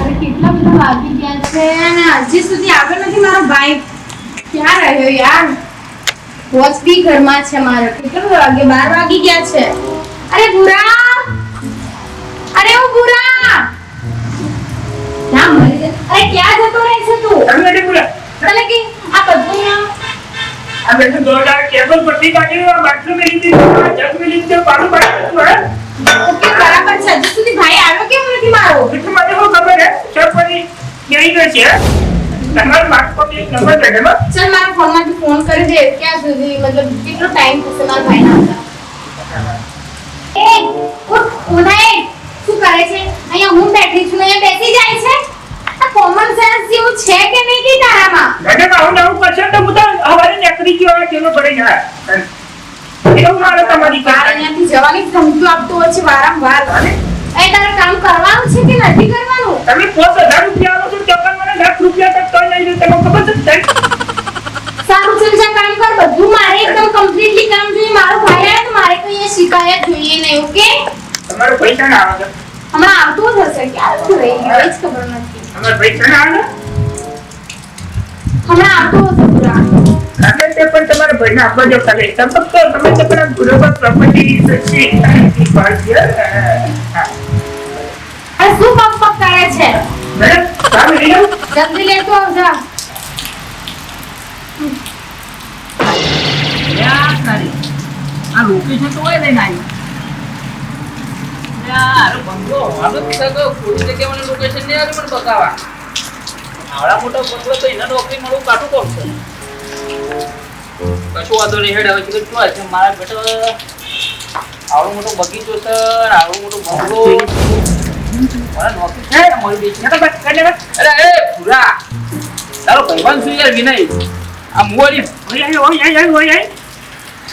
અરે કેટલા બધા વાગી ગયા છે અને હજી સુધી આવ્યો નથી મારો ભાઈ. ક્યાં રહ્યો યાર? વોચ બી ઘરમાં છે મારો. કેટલા બધા વાગે? 12 વાગી ગયા છે. અરે ભૂરા, અરે ઓ ભૂરા, ક્યાં મરી જાય? અરે ક્યાં જતો રહે છે તું? તમે રે બોલા તને કે આ બધું ના આ બેઠો દોડા કેબલ પટ્ટી કાઢી બાટલો મેલી દીધી જગ મેલી દીધી પાડું પાડું હા ઓકે બરાબર છે. હજી સુધી ભાઈ આવ્યો કેમ નથી મારો? એટલે મને શું ખબર હે ચોપડી ગઈ ગઈ છે તમારો માર્ક પર એક નંબર લખેલો ચલ મારા ફોનમાંથી ફોન કરી દે. ક્યાં સુધી મતલબ કેટલો ટાઈમ થશે મારા ભાઈને આવતા? એ ઉઠ ઉનાય શું કરે છે? અહીંયા હું બેઠી છું અહીંયા બેસી જાય છે. આ કોમન સેન્સ જેવું છે કે નહીં કે તારામાં? મેડમ આવું નવું કરશે તો હું તો હવારે નીકળી ગયો હવે ચેલો પડે યાર એવું મારે તમારી બહાર પાસે અહીંયાથી જવાની ધમકીઓ આપતો હોય છે વારંવાર. એ તારે કામ કરવાનું છે કે નથી કરવાનું? તમે 5000 રૂપિયા આલો છો તો પણ મને લાખ રૂપિયા તક તો નહીં દે તમને ખબર છે સારું ચલ જા કામ કર. બધું મારે એકદમ કમ્પ્લીટલી કામ જોઈએ. મારો ભાઈ આવે તો મારે કોઈ શિકાયત જોઈએ નહીં. ઓકે તમારો પૈસા ના આવે હમણાં આવતું જ હશે. ક્યારે રહી ગયો એ જ ખબર નથી. તમારો પૈસા ના આવે હમણાં આવતું હશે પૂરા. તમે તે પણ તમારા ભાઈને આપવા જો ખાલે તમે તો તમે તો પેલા ગુરુબર પ્રોપર્ટી સચ્ચી અરે શું પગ પગ કરે છે? મેડમ કામ લઈ લો જલ્દી લેતો આવજા. આ લોકેશન તો હોય લઈને આવ્યું યાર બંગલો હાલો જ છે કે કોઈ જગ્યાએ મને લોકેશન નહીં આવ્યું પણ બતાવા આવડા મોટો બંગલો તો એના નોકરી મળવું કાઠું પડશે કશું વાંધો નહીં હેડ હવે કીધું શું છે મારા બેટો આવડો મોટો બગીચો છે આવડો મોટો બંગલો મારા નોકરી છે મળી ગઈ અરે એ પૂરા તારો ભાઈબંધ છું યાર વિનય આ મુવારી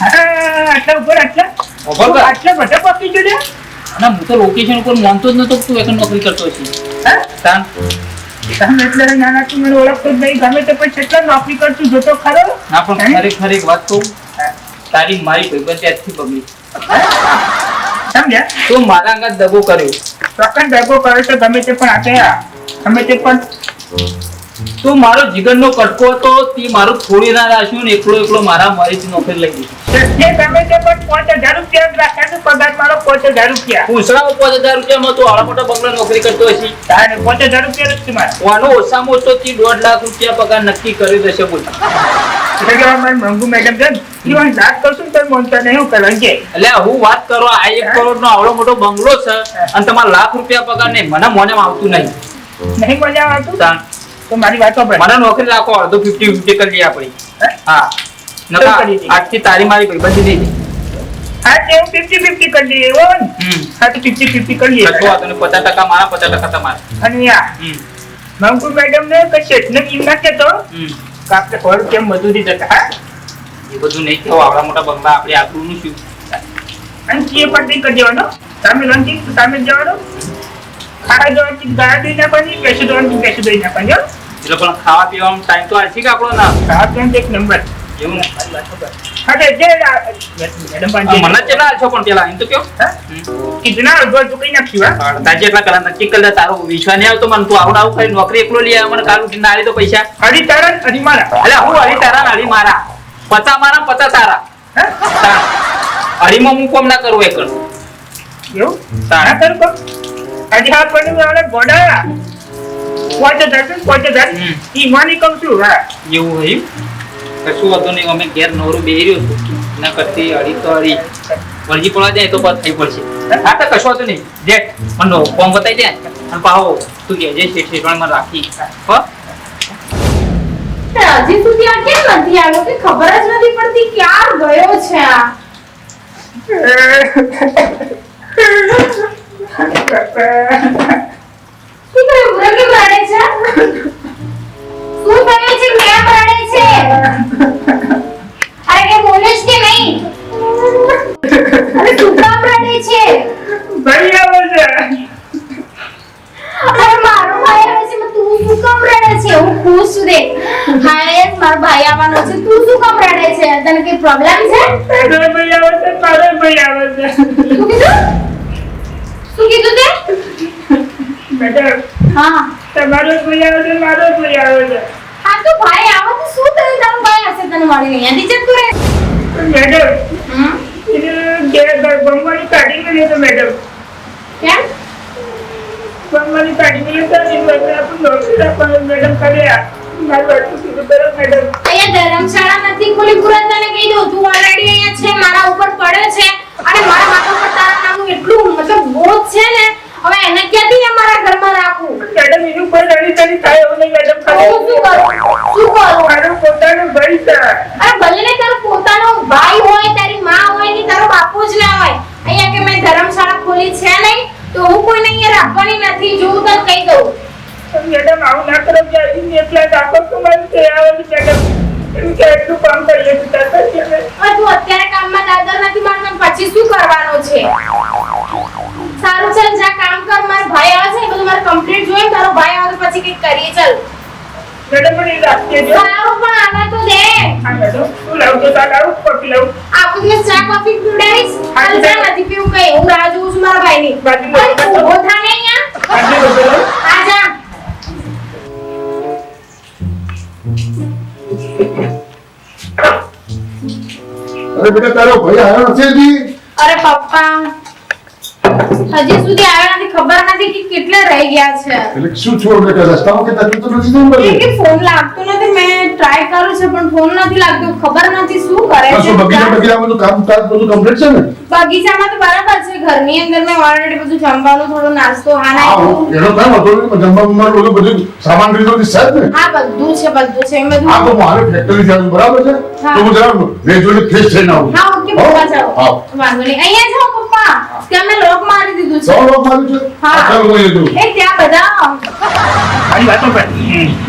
આટલા ઉપર આટલા બધા પકી જો અને હું તો લોકેશન ઉપર માનતો જ નતો કે તું એક નોકરી કરતો છે તાન તમે એટલે નાના તું મને ઓળખતો જ નહીં ગમે તે પણ કેટલા નોકરી કરતું જોતો ખરો ના પણ ખરેખર એક વાત કહું તારી મારી ભાઈબંધ ત્યાંથી બગડી સમજ્યા તું મારા અંગત દગો કર્યો ચોક્કસ દગો કરે તો ગમે તે પણ આપે ગમે તે પણ તું મારો જીગરનો કટકો હતો તે મારું થોડી ના રાખ્યું ને એકલો મારા મારી નોકરી લઈ દીધી જે ગમે તે પણ 5000 રૂપિયા રાખ્યા પગાર મારો 5000 રૂપિયા પૂછડાઓ 5000 રૂપિયામાં તું આવડા મોટા બંગલા નોકરી કરતો હશી તારે 5000 રૂપિયા નથી મારે વાનો ઓછામાં ઓછો થી 1.5 લાખ રૂપિયા પગાર નક્કી કરી દેશે બોલ એટલે કે મારે મંગુ મેડમ છે ઈવન લાખ કરશું તો મનતા નહીં હું કરવાનું છે એટલે હું વાત કરો આ 1 કરોડ નો આવડો મોટો બંગલો છે અને તમારે લાખ રૂપિયા પગાર નહીં મને મોને આવતું નહીં મજા આવતું તાન તો મારી વાત સાંભળ મને નોકરી રાખો અડધો 50-50 કરી લઈએ આપણી હા નકા આજથી તારી મારી ભાઈબંધી નહીં હા તે હું 50-50 કરી દઈએ એવો ને હા તો 50-50 કરી લઈએ કશો વાંધો નહીં 50% મારા 50% તમારા અને યા મંગુ મેડમ ને કે શેઠને એમ ના કહેતો કે આપણે 100 રૂપિયા મજૂરી જતા હા એ બધું નહીં કેવું આવડા મોટા બંગલા આપણે આટલું શું અને એ પણ નહીં કરી દેવાનો સામે રંગી સામે જવાનો ખાવા જવાની ગાય દઈ નાખવાની પૈસે દઈ નાખવાની એટલે પણ ખાવા પીવાનો ટાઈમ તો આલસી કે આપણો ના ખાવા પીવાનો એક નંબર એવું મારી વાત ખબર અરે જે મેડમ પણ મને કેટલા છો પણ પેલા એમ તો કયો કિતના અડધો ચૂકી નાખ્યું હા તાજે એટલા કલા નક્કી કરી દે તારો વિશ્વાસ નહીં આવતો મને તું આવું આવું કરી નોકરી એકલો લઈ આવે મને કાલ ઉઠીને ના આલી તો પૈસા હરી તારા હરી મારા એટલે હું હરી તારા ને હરી મારા 50 મારા 50 તારા હરીમાં હું કોમ ના કરું એક એવું તારા કર કો આજે હા પણ વાળા ગોડા કોચે દર ઈ માની કહું છું હા એવું હોય કશું હતું નહીં અમે ઘેર નવરું બેહી રહ્યો છું ના કરતી હરી તો હરી વળગી પડવા જાય તો પાછું થઈ પડશે હા તો કશું હતું નહીં જે મને ફોર્મ બતાવી દે અને પાહો તું કે જે શેઠ મને રાખી હો હજી સુધી આ કેમ નથી આવ્યો કે ખબર જ નથી પડતી ક્યાં ગયો છે આ શું થયું બુરા કેમ રડે છે શું થયું છે કેમ રડે છે અરે કે બોલે છે કે નહીં અરે તું કેમ રડે છે ભાઈ આવે છે અરે મારો ભાઈ આવે છે તું શું કામ રડે છે હું ખુશ છું રે હાય મારો ભાઈ આવવાનો છે તું શું કામ રડે છે તને કઈ પ્રોબ્લેમ છે તારો ભાઈ આવે છે તારો ભાઈ આવે છે શું કીધું તે મેડમ હા તમારો ભાઈ આવે છે મારો ભાઈ આવે છે હા તો ભાઈ આવો તો શું થયું તારો ભાઈ હશે તને મળીને અહીંયાથી જતું રહે મેડમ હમ એને બંગવાની કાઢી ગઈ તો મેડમ કેમ બંગવાની કાઢી ગઈ તો એ આપણે નોકરી આપવાનું મેડમ કર્યા મારું આટલું કીધું બરાબર મેડમ અહીંયા ધર્મશાળા નથી ખોલી પૂરા તને કહી દઉં તું ઓલરેડી અહીંયા છે મારા ઉપર પડ્યો છે અને મારા માથા પર તારા નામનું એટલું મતલબ બોજ છે ને હવે એને ક્યાંથી અમારા ઘરમાં રાખું મેડમ એનું કોઈ રડી તરી થાય એવું નહીં મેડમ તો હું શું કરું મારો પોતાનો ભાઈ છે અરે ભલે ને તારો પોતાનો ભાઈ હોય તારી માં હોય કે તારો બાપુ જ ના હોય અહીંયા કે મેં ધર્મશાળા ખોલી છે નહીં તો હું કોઈને અહીંયા રાખવાની નથી જો હું તને કહી દઉં મેડમ આવું ના કરો કે એટલા દાખલ તો મારી તે આવે મેડમ એવું કે એટલું કામ કરીએ છીએ તાતા છે હવે તું અત્યારે કામમાં દાદર નથી મારતો પછી શું કરવાનું છે સારું ચાલ જા કામ કર મારો ભાઈ આવે છે ને બધું મારે કમ્પ્લીટ જોઈએ તારો ભાઈ આવે તો પછી કંઈક કરીએ ચાલ મેડમ મને રાખીએ જો સારું પણ આવા તો દે હા મેડમ શું લાવું તો તાર આવું કોફી લાવું આખો દિવસ ચા કોફી પીવડાવીશ હાલ જા નથી પીવું કઈ હું રાહ જોઉં છું મારા ભાઈની બાજુમાં અરે તું ઊભો થા ને અહીંયા આજે બોલો આ જા અરે બેટા તારો ભાઈ આવ્યો નથી હજી અરે પપ્પા હજી સુધી આવ્યા નથી ખબર નથી કે કેટલે રહી ગયા છે એટલે શું છો બેટા રસ્તામાં કે તકલીફ તો નથી થયું એ બધી કે ફોન લાગતો નથી મેં ટ્રાય કર્યું છે પણ ફોન નથી લાગતો ખબર નથી શું કરે છે શું બગીચા બધું કામ બધું કમ્પ્લીટ છે ને બગીચામાં તો બરાબર છે ઘરની અંદર મેં ઓલરેડી બધું જમવાનું થોડો નાસ્તો હા હા ના એનો કામ હતો ને જમવા બધું સામાન રીતો સાહેબ ને હા બધું છે એમ બધું આ તો મારે ફેક્ટરી જવાનું બરાબર છે હા. તો હું જરા રેજોલી ફ્રેશ થઈને આવું હા ઓકે પપ્પા જાઓ હા. વાંધો નહીં અહીંયા જાઓ પપ્પા ત્યાં મેં લોક મારી દીધું છે સૌ લોક મારું છે હા. ચાલો હું એ દઉં એ ત્યાં બધા મારી વાતો પર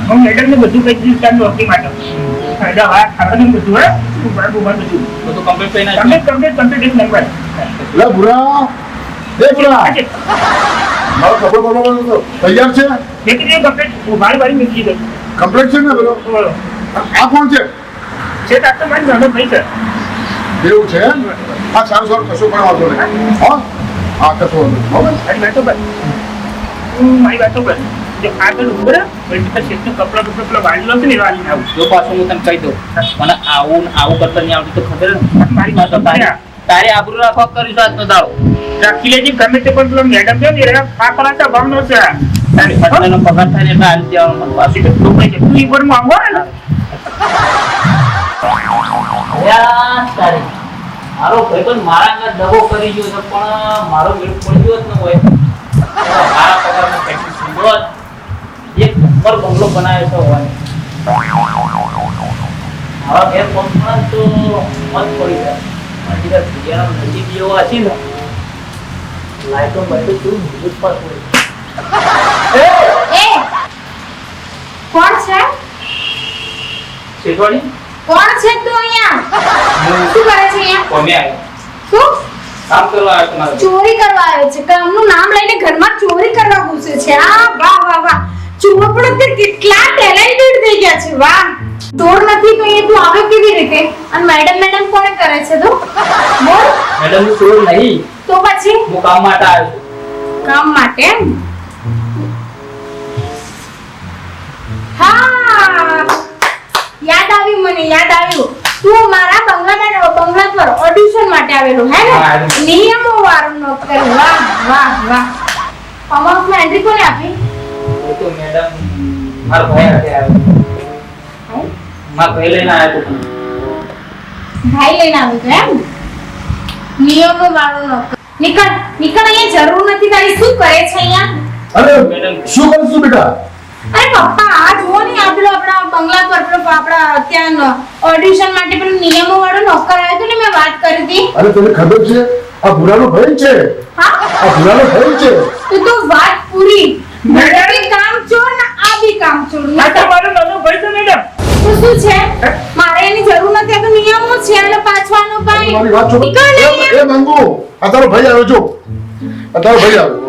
હું મેડમ ને બધું કહી દીધું તાર નોકરી માટે ફાયદા વાત ખાવાનું બધું હે બધું બધું કમ્પ્લીટ થઈને કમ્પ્લીટ એક નંબર લે બુરા દે બુરા આજે મારો ખબર પડવાનો તો તૈયાર છે દેખી દે કમ્પ્લીટ મારી વારી મૂકી દે કમ્પ્લીટ છે ને પેલો બોલો આ કોણ છે છે તાર તો મારી નાનો ભાઈ છે એવું છે એમ? હા સારું સારું કશું પણ વાંધો નહીં હા હા કશું વાંધો નહીં હવે મારી વાતો પર મારી વાતો પર જો આગળ ઉભો રહે પછી શેઠનો કપડો પેલો વાળીલો છે ને એ વાળીને આવું જો પાછું હું તને કહી દઉં મને આવું ને આવું કરતા નહીં આવતું તો ખબર ને મારી તો વાતો તારે તારે આબરૂ રાખવા કરીશું આજનો દાડો રાખી લેજે ગમે તે પણ પેલો મેડમ છે ને એ પાકડા ભાવનો છે તારી ફટલાનો પગાર થાય ને એટલે આવી દેવાનો મને પાછું તું ઈ પર આવો ને યા તારે મારો ભાઈ પણ મારા અંદર દગો કરી ગયો છે પણ મારો મેળ પડી ગયો જ ન હોય તો મારા પગારમાં પ્રેક્ટિસ સંભળો એક નંબર બંગલો બનાવ્યો છે હોવાની મારા ઘેર પહોંચવા તો મત પડી જાય પણ જીગર ભૂજિયાનો નજીક એવો હશે ને લાઈટો બધું તું વિદ્યુત પર પડી એ કોણ છે શેઠવાડી કોણ છે તું અહીંયા શું કરે છે અહીંયા કોમે આવ્યો શું કામ કરવા આવ્યો તમારે ચોરી કરવા આવ્યો છે કામનું નામ લઈને ઘરમાં ચોરી કરવા ઘૂસે છે આ વાહ વાહ વાહ જુઓ પણ અત્યારે કેટલા ટેલેન્ટેડ થઈ ગયા છે વાહ ચોર નથી તો એ તું આવે કેવી રીતે અને મેડમ કોણે કરે છે તું બોલ મેડમ હું ચોર નહીં, તો પછી હું કામ માટે આવ્યો છું. કામ માટે એમ હા યાદ આવ્યું તું મારા બંગલા પર ઓડિશન માટે આવેલો હે હા, ને નિયમો વાળો નોકર વાહ વાહ વાહ કમાન્ડમાં એન્ટ્રી કોને આપી એ તો મેડમ મારા ભાઈ હાથે આવ્યો. હે? મારા ભાઈ લઈને આવ્યો તો. ભાઈ લઈને આવ્યો તો એમ નિયમો વાળો નોકર નીકળ અહીંયા જરૂર નથી તારી શું કરે છે અહીંયા અરે મેડમ શું કરું છું બેટા અરે પપ્પા આ જુઓ ને આપણા બંગલા પર પેલો આપણા ત્યાં ઓડિશન માટે પેલો નિયમો વાળો નોકર આવ્યો હતો ને મેં વાત કરી હતી અરે તને ખબર છે આ ભૂરાનો ભાઈ છે હા આ ભૂરાનો ભાઈ છે તો વાત પૂરી મેડમ બી કામ ચોર ને આ બી કામ ચોર આ તમારો નાનો ભાઈ છે મેડમ. તો શું છે મારે એની જરૂર નથી આ તો નિયમો છે અને પાછવાનો ભાઈ મારી વાત છોડ નીકળ ને એ મંગુ આ તારો ભાઈ આવ્યો જો આ તારો ભાઈ આવ્યો